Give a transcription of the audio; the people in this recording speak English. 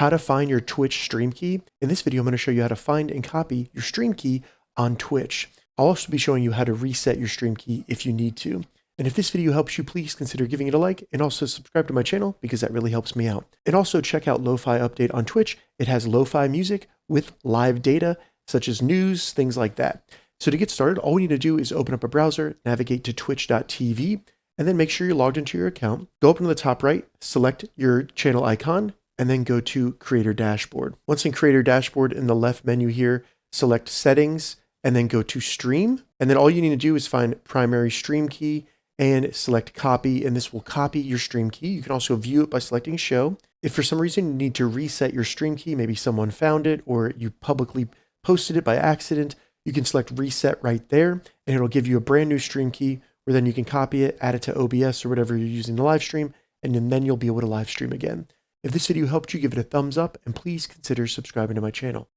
how to find your Twitch stream key. In this video, I'm going to show you how to find and copy your stream key on Twitch. I'll also be showing you how to reset your stream key if you need to. And if this video helps you, please consider giving it a like and also subscribe to my channel because that really helps me out. And also check out Lo-Fi Update on Twitch. It has lo-fi music with live data such as news, things like that. So to get started, all we need to do is open up a browser, navigate to twitch.tv, and then make sure you're logged into your account. Go up to the top right, select your channel icon, and then go to Creator Dashboard. Once in Creator Dashboard, in the left menu here, select Settings, and then go to Stream. And then all you need to do is find Primary Stream Key and select Copy, and this will copy your stream key. You can also view it by selecting Show. If for some reason you need to reset your stream key, maybe someone found it or you publicly posted it by accident, you can select Reset right there, and it'll give you a brand new stream key where then you can copy it, add it to OBS or whatever you're using to live stream, and then you'll be able to live stream again. If this video helped you, give it a thumbs up, and please consider subscribing to my channel.